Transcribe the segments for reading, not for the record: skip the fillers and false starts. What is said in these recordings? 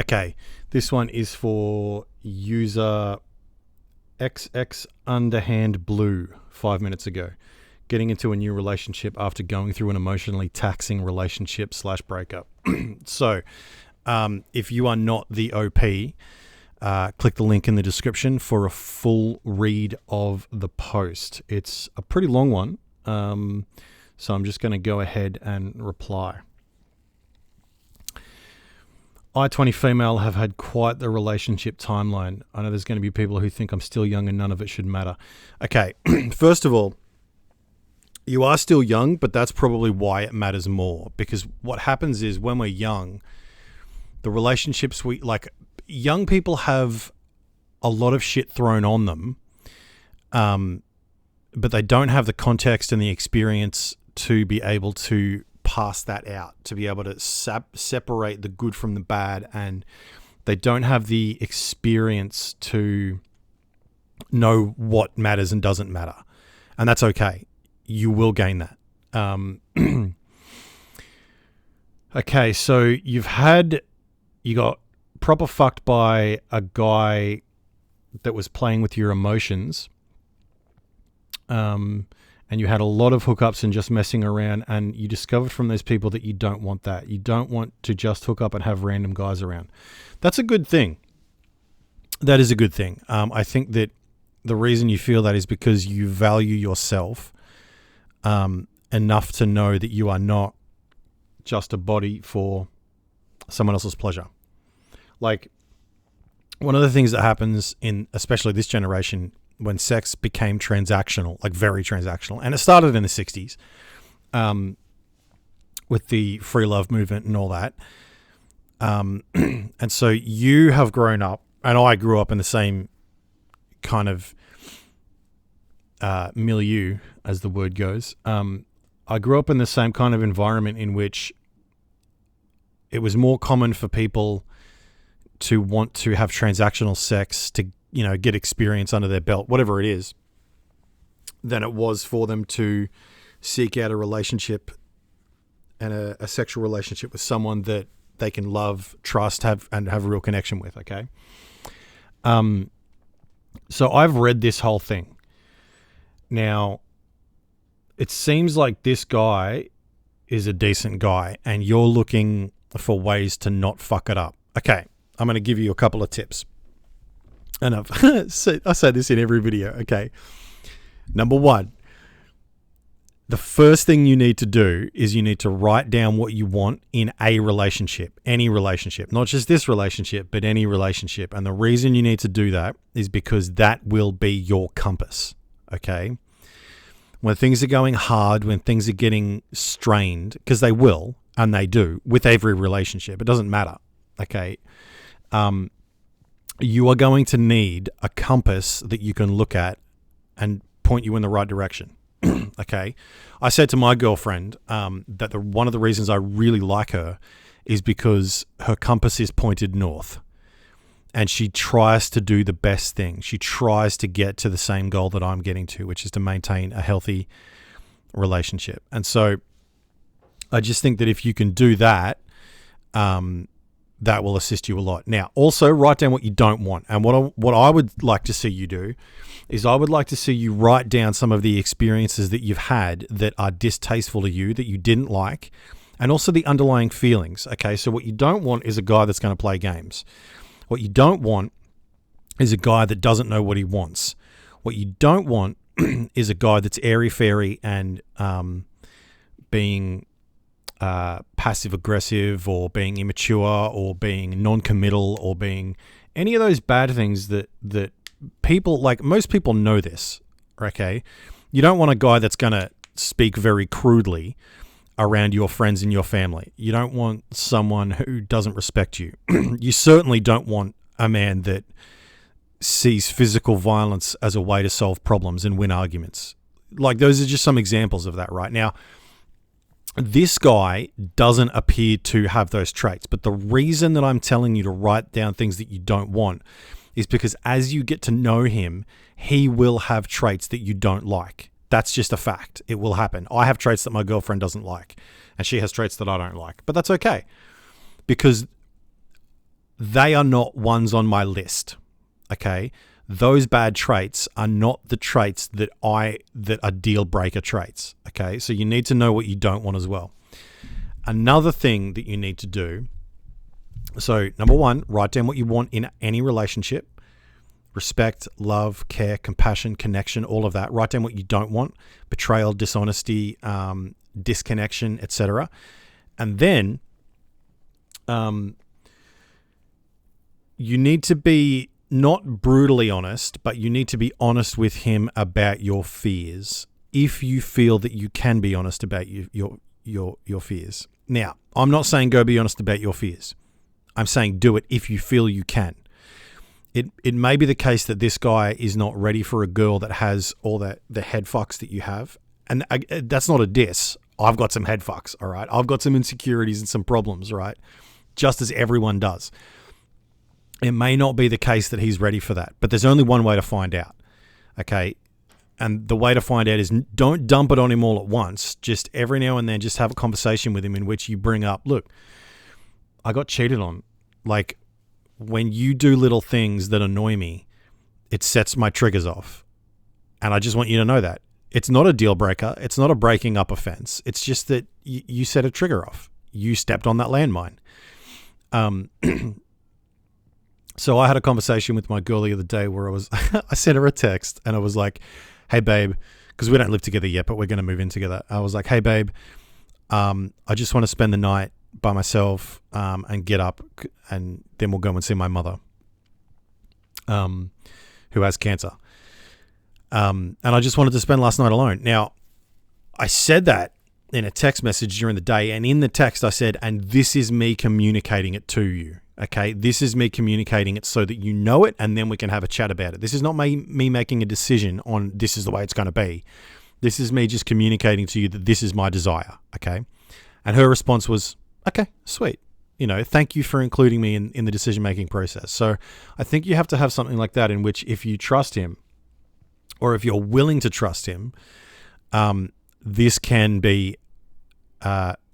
Okay, this one is for user XX Underhand Blue 5 minutes ago. Getting into a new relationship after going through an emotionally taxing relationship / breakup. So, if you are not the OP, click the link in the description for a full read of the post. It's a pretty long one, so I'm just going to go ahead and reply. I, 20 female, have had quite the relationship timeline. I know there's going to be people who think I'm still young and none of it should matter. Okay, first of all, you are still young, but that's probably why it matters more. Because what happens is when we're young, the relationships young people have a lot of shit thrown on them, but they don't have the context and the experience to be able to pass that out, to be able to separate the good from the bad, and they don't have the experience to know what matters and doesn't matter. And that's okay. You will gain that. Okay, so you got proper fucked by a guy that was playing with your emotions, and you had a lot of hookups and just messing around, and you discovered from those people that you don't want that. You don't want to just hook up and have random guys around. That's a good thing. That is a good thing. I think that the reason you feel that is because you value yourself enough to know that you are not just a body for someone else's pleasure. Like, one of the things that happens in especially this generation when sex became transactional, like very transactional, and it started in the 60s with the free love movement and all that. And so you have grown up, and I grew up in the same kind of milieu, as the word goes. I grew up in the same kind of environment in which it was more common for people to want to have transactional sex to, get experience under their belt, whatever it is, than it was for them to seek out a relationship and a sexual relationship with someone that they can love, trust, have a real connection with. Okay. So I've read this whole thing. Now, it seems like this guy is a decent guy and you're looking for ways to not fuck it up. Okay. I'm going to give you a couple of tips. And I say this in every video. Okay. Number one, the first thing you need to do is you need to write down what you want in a relationship, any relationship, not just this relationship, but any relationship. And the reason you need to do that is because that will be your compass. Okay. When things are going hard, when things are getting strained, because they will, and they do with every relationship, it doesn't matter. Okay. You are going to need a compass that you can look at and point you in the right direction. Okay. I said to my girlfriend that one of the reasons I really like her is because her compass is pointed north and she tries to do the best thing. She tries to get to the same goal that I'm getting to, which is to maintain a healthy relationship. And so I just think that if you can do that, that will assist you a lot. Now, also write down what you don't want. And what I would like to see you do is I would like to see you write down some of the experiences that you've had that are distasteful to you, that you didn't like, and also the underlying feelings. Okay, so what you don't want is a guy that's going to play games. What you don't want is a guy that doesn't know what he wants. What you don't want is a guy that's airy-fairy and being passive-aggressive or being immature or being non-committal or being any of those bad things that people, like most people know this, okay? You don't want a guy that's going to speak very crudely around your friends and your family. You don't want someone who doesn't respect you. You certainly don't want a man that sees physical violence as a way to solve problems and win arguments. Like, those are just some examples of that right now. This guy doesn't appear to have those traits, but the reason that I'm telling you to write down things that you don't want is because as you get to know him, he will have traits that you don't like. That's just a fact. It will happen. I have traits that my girlfriend doesn't like, and she has traits that I don't like, but that's okay because they are not ones on my list. Okay. Those bad traits are not the traits that are deal breaker traits. Okay. So you need to know what you don't want as well. Another thing that you need to do. So number one, write down what you want in any relationship. Respect, love, care, compassion, connection, all of that. Write down what you don't want: betrayal, dishonesty, disconnection, etc. And then you need to be not brutally honest, but you need to be honest with him about your fears, if you feel that you can be honest about your fears. Now, I'm not saying go be honest about your fears. I'm saying do it if you feel you can. It may be the case that this guy is not ready for a girl that has all the head fucks that you have. And that's not a diss. I've got some head fucks, all right? I've got some insecurities and some problems, right? Just as everyone does. It may not be the case that he's ready for that, but there's only one way to find out, okay? And the way to find out is don't dump it on him all at once. Just every now and then, just have a conversation with him in which you bring up, look, I got cheated on. Like, when you do little things that annoy me, it sets my triggers off. And I just want you to know that. It's not a deal breaker. It's not a breaking up offense. It's just that you set a trigger off. You stepped on that landmine. So I had a conversation with my girl the other day where I sent her a text and I was like, hey, babe, because we don't live together yet, but we're going to move in together. I was like, hey, babe, I just want to spend the night by myself and get up, and then we'll go and see my mother who has cancer. And I just wanted to spend last night alone. Now, I said that in a text message during the day, and in the text I said, and this is me communicating it to you. Okay, this is me communicating it so that you know it, and then we can have a chat about it. This is not me making a decision on this is the way it's going to be. This is me just communicating to you that this is my desire. Okay, and her response was, okay, sweet. You know, thank you for including me in the decision-making process. So I think you have to have something like that in which if you trust him, or if you're willing to trust him, this can be,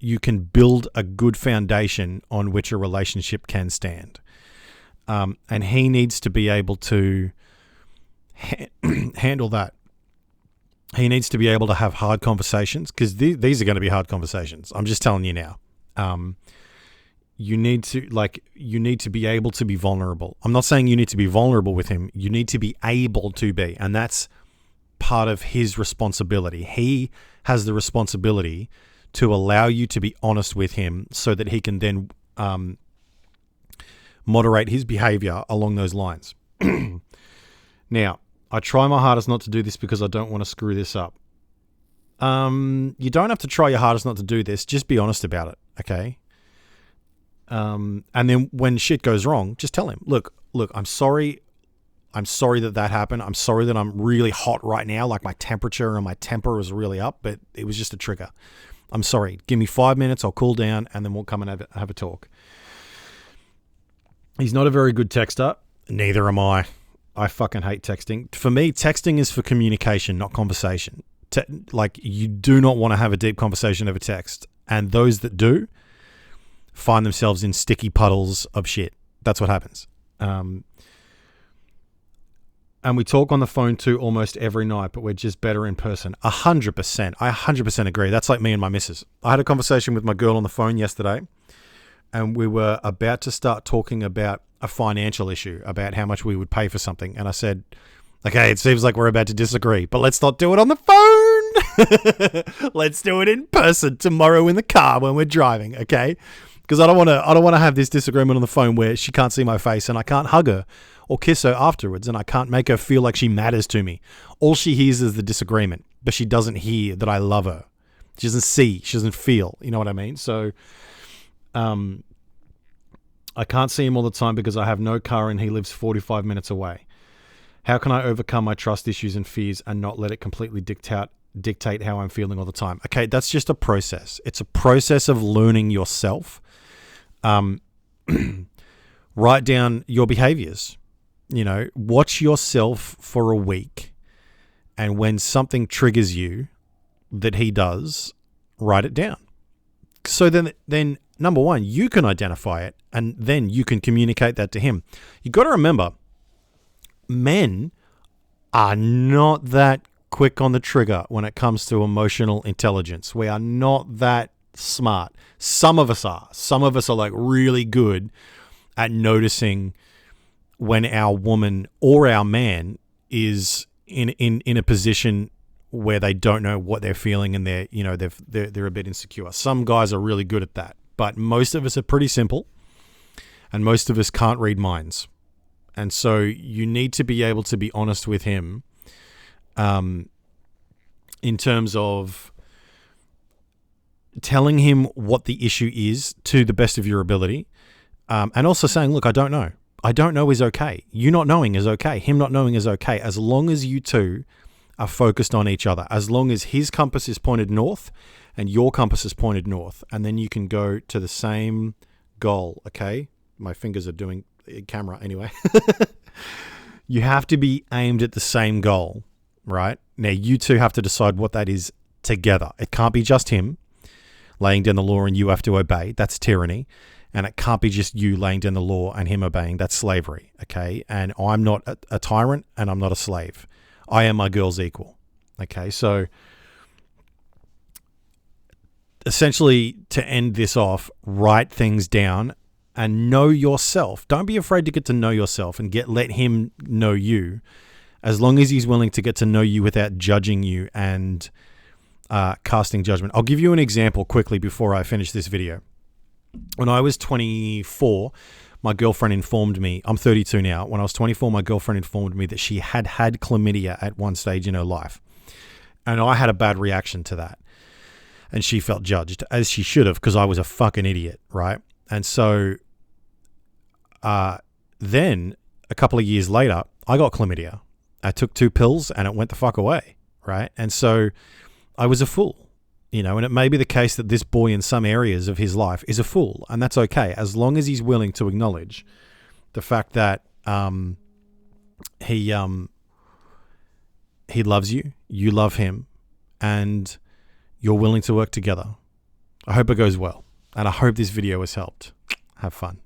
you can build a good foundation on which a relationship can stand. And he needs to be able to handle that. He needs to be able to have hard conversations, because these are going to be hard conversations. I'm just telling you now. You need to be able to be vulnerable. I'm not saying you need to be vulnerable with him. You need to be able to be, and that's part of his responsibility. He has the responsibility to allow you to be honest with him so that he can then moderate his behavior along those lines. Now, I try my hardest not to do this because I don't want to screw this up. You don't have to try your hardest not to do this. Just be honest about it, okay? And then when shit goes wrong, just tell him, look, I'm sorry. I'm sorry that happened. I'm sorry that I'm really hot right now. Like my temperature and my temper is really up, but it was just a trigger. I'm sorry. Give me 5 minutes. I'll cool down and then we'll come and have a talk. He's not a very good texter. Neither am I. I fucking hate texting. For me, texting is for communication, not conversation. Like, you do not want to have a deep conversation over text. And those that do find themselves in sticky puddles of shit. That's what happens. And we talk on the phone too almost every night, but we're just better in person. 100%. I 100% agree. That's like me and my missus. I had a conversation with my girl on the phone yesterday, and we were about to start talking about a financial issue, about how much we would pay for something. And I said, okay, it seems like we're about to disagree, but let's not do it on the phone. Let's do it in person tomorrow in the car when we're driving, okay? Because I don't want to have this disagreement on the phone where she can't see my face and I can't hug her or kiss her afterwards, and I can't make her feel like she matters to me. All she hears is the disagreement, but she doesn't hear that I love her. She doesn't see, she doesn't feel. You know what I mean? So, I can't see him all the time because I have no car and he lives 45 minutes away. How can I overcome my trust issues and fears and not let it completely dictate how I'm feeling all the time? Okay, that's just a process. It's a process of learning yourself. Write down your behaviors. You know, watch yourself for a week, and when something triggers you that he does, write it down. So then number one, you can identify it, and then you can communicate that to him. You got to remember, men are not that quick on the trigger when it comes to emotional intelligence. We are not that smart. Some of us are. Some of us are like really good at noticing when our woman or our man is in a position where they don't know what they're feeling, and they're a bit insecure. Some guys are really good at that, but most of us are pretty simple, and most of us can't read minds. And so you need to be able to be honest with him in terms of telling him what the issue is to the best of your ability, and also saying, look, I don't know. I don't know is okay. You not knowing is okay. Him not knowing is okay, as long as you two are focused on each other, as long as his compass is pointed north and your compass is pointed north, and then you can go to the same goal, okay? My fingers are doing camera anyway. You have to be aimed at the same goal, right? Now, you two have to decide what that is together. It can't be just him laying down the law and you have to obey. That's tyranny. And it can't be just you laying down the law and him obeying. That's slavery, okay? And I'm not a tyrant, and I'm not a slave. I am my girl's equal, okay? So essentially, to end this off, write things down and know yourself. Don't be afraid to get to know yourself and let him know you, as long as he's willing to get to know you without judging you and casting judgment. I'll give you an example quickly before I finish this video. When I was 24, my girlfriend informed me, I'm 32 now. When I was 24, my girlfriend informed me that she had chlamydia at one stage in her life. And I had a bad reaction to that. And she felt judged, as she should have, because I was a fucking idiot, right? And so then a couple of years later, I got chlamydia. I took 2 pills and it went the fuck away, right? And so I was a fool. And it may be the case that this boy in some areas of his life is a fool, and that's okay, as long as he's willing to acknowledge the fact that he loves you, you love him, and you're willing to work together. I hope it goes well, and I hope this video has helped. Have fun.